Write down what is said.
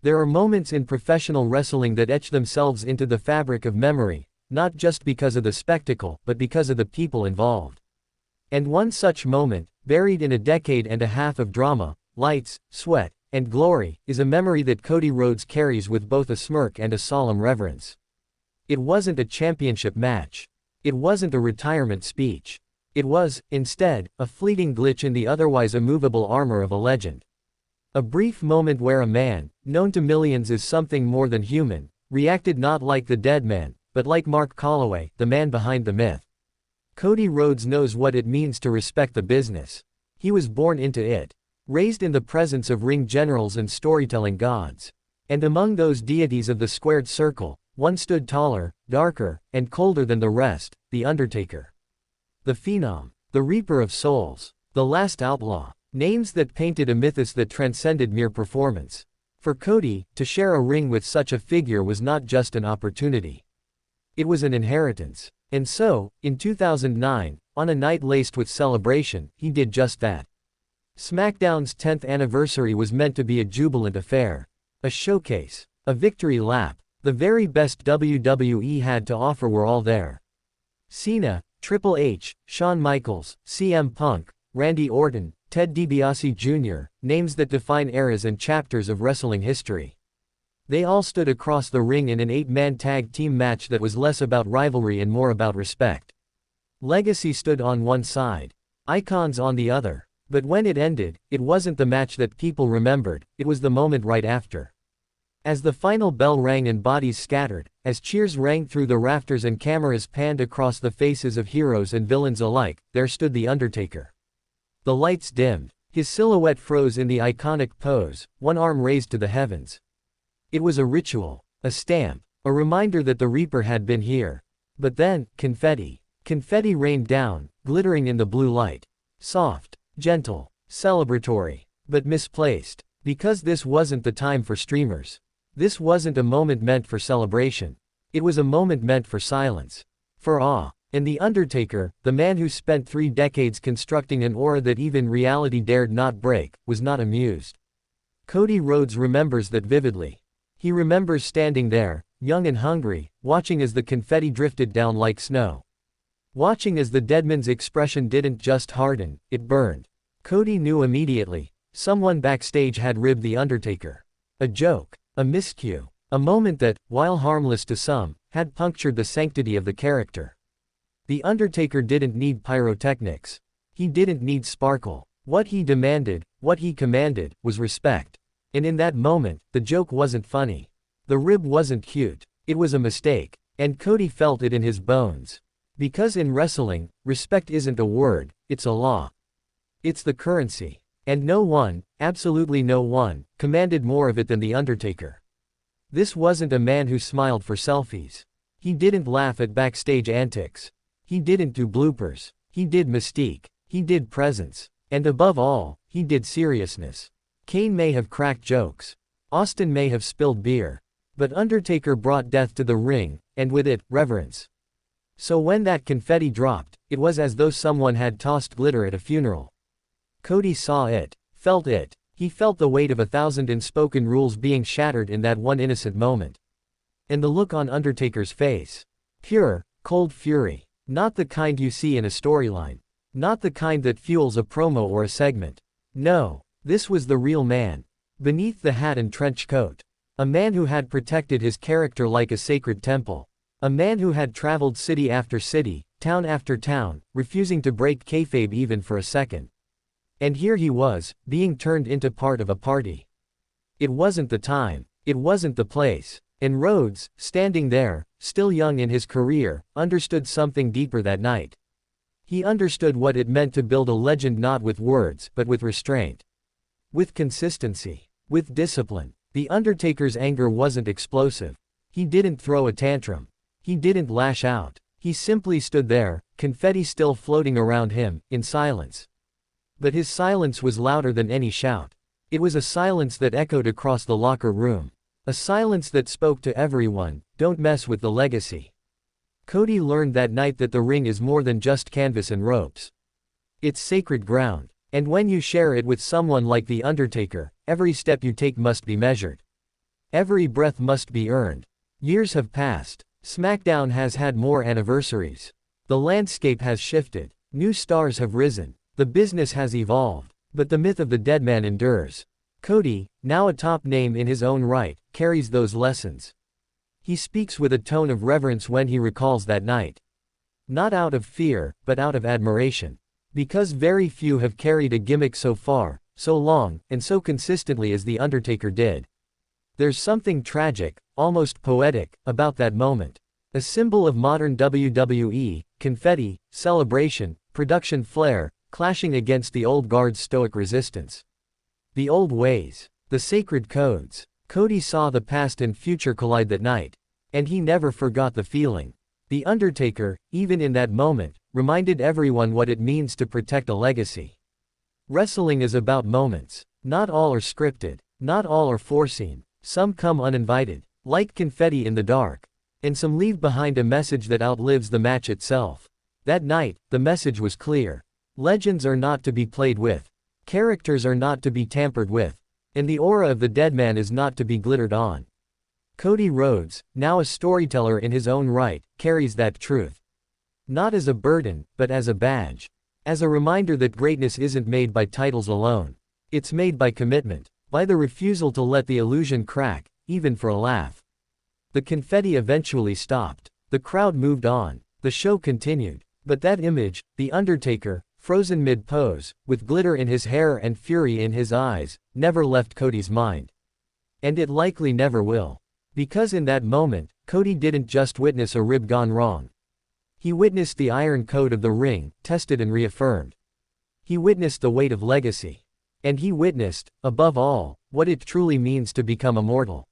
There are moments in professional wrestling that etch themselves into the fabric of memory, not just because of the spectacle, but because of the people involved. And one such moment, buried in a decade and a half of drama, lights, sweat, and glory, is a memory that Cody Rhodes carries with both a smirk and a solemn reverence. It wasn't a championship match. It wasn't a retirement speech. It was, instead, a fleeting glitch in the otherwise immovable armor of a legend. A brief moment where a man, known to millions as something more than human, reacted not like the Deadman, but like Mark Calloway, the man behind the myth. Cody Rhodes knows what it means to respect the business. He was born into it, raised in the presence of ring generals and storytelling gods. And among those deities of the squared circle, one stood taller, darker, and colder than the rest, the Undertaker. The Phenom, the Reaper of Souls, the Last Outlaw. Names that painted a mythos that transcended mere performance. For Cody, to share a ring with such a figure was not just an opportunity. It was an inheritance. And so, in 2009, on a night laced with celebration, he did just that. SmackDown's 10th anniversary was meant to be a jubilant affair. A showcase. A victory lap. The very best WWE had to offer were all there. Cena, Triple H, Shawn Michaels, CM Punk, Randy Orton, Ted DiBiase Jr., names that define eras and chapters of wrestling history. They all stood across the ring in an 8-man tag team match that was less about rivalry and more about respect. Legacy stood on one side, icons on the other. But when it ended, it wasn't the match that people remembered, it was the moment right after. As the final bell rang and bodies scattered, as cheers rang through the rafters and cameras panned across the faces of heroes and villains alike, there stood the Undertaker. The lights dimmed. His silhouette froze in the iconic pose, one arm raised to the heavens. It was a ritual, a stamp, a reminder that the Reaper had been here. But then, confetti. Confetti rained down, glittering in the blue light. Soft, gentle, celebratory, but misplaced. Because this wasn't the time for streamers. This wasn't a moment meant for celebration. It was a moment meant for silence. For awe. And the Undertaker, the man who spent 3 decades constructing an aura that even reality dared not break, was not amused. Cody Rhodes remembers that vividly. He remembers standing there, young and hungry, watching as the confetti drifted down like snow. Watching as the Deadman's expression didn't just harden, it burned. Cody knew immediately. Someone backstage had ribbed the Undertaker. A joke, a miscue, a moment that, while harmless to some, had punctured the sanctity of the character. The Undertaker didn't need pyrotechnics. He didn't need sparkle. What he demanded, what he commanded, was respect. And in that moment, the joke wasn't funny. The rib wasn't cute. It was a mistake. And Cody felt it in his bones. Because in wrestling, respect isn't a word, it's a law. It's the currency. And no one, absolutely no one, commanded more of it than the Undertaker. This wasn't a man who smiled for selfies. He didn't laugh at backstage antics. He didn't do bloopers. He did mystique. He did presence. And above all, he did seriousness. Kane may have cracked jokes. Austin may have spilled beer. But Undertaker brought death to the ring, and with it, reverence. So when that confetti dropped, it was as though someone had tossed glitter at a funeral. Cody saw it, felt it. He felt the weight of 1,000 unspoken rules being shattered in that one innocent moment. And the look on Undertaker's face. Pure, cold fury. Not the kind you see in a storyline. Not the kind that fuels a promo or a segment. No, this was the real man. Beneath the hat and trench coat. A man who had protected his character like a sacred temple. A man who had traveled city after city, town after town, refusing to break kayfabe even for a second. And here he was, being turned into part of a party. It wasn't the time. It wasn't the place. And Rhodes, standing there, still young in his career, understood something deeper that night. He understood what it meant to build a legend not with words but with restraint. With consistency. With discipline. The Undertaker's anger wasn't explosive. He didn't throw a tantrum. He didn't lash out. He simply stood there, confetti still floating around him, in silence. But his silence was louder than any shout. It was a silence that echoed across the locker room. A silence that spoke to everyone, don't mess with the legacy. Cody learned that night that the ring is more than just canvas and ropes. It's sacred ground. And when you share it with someone like The Undertaker, every step you take must be measured. Every breath must be earned. Years have passed. SmackDown has had more anniversaries. The landscape has shifted. New stars have risen. The business has evolved. But the myth of the Deadman endures. Cody, now a top name in his own right, carries those lessons. He speaks with a tone of reverence when he recalls that night. Not out of fear, but out of admiration. Because very few have carried a gimmick so far, so long, and so consistently as The Undertaker did. There's something tragic, almost poetic, about that moment. A symbol of modern WWE, confetti, celebration, production flair, clashing against the old guard's stoic resistance. The old ways. The sacred codes. Cody saw the past and future collide that night. And he never forgot the feeling. The Undertaker, even in that moment, reminded everyone what it means to protect a legacy. Wrestling is about moments. Not all are scripted. Not all are foreseen. Some come uninvited, like confetti in the dark. And some leave behind a message that outlives the match itself. That night, the message was clear. Legends are not to be played with. Characters are not to be tampered with. And the aura of the Deadman is not to be glittered on. Cody Rhodes, now a storyteller in his own right, carries that truth. Not as a burden, but as a badge. As a reminder that greatness isn't made by titles alone. It's made by commitment. By the refusal to let the illusion crack, even for a laugh. The confetti eventually stopped. The crowd moved on. The show continued. But that image, the Undertaker, frozen mid-pose, with glitter in his hair and fury in his eyes, never left Cody's mind. And it likely never will. Because in that moment, Cody didn't just witness a rib gone wrong. He witnessed the iron code of the ring, tested and reaffirmed. He witnessed the weight of legacy. And he witnessed, above all, what it truly means to become immortal.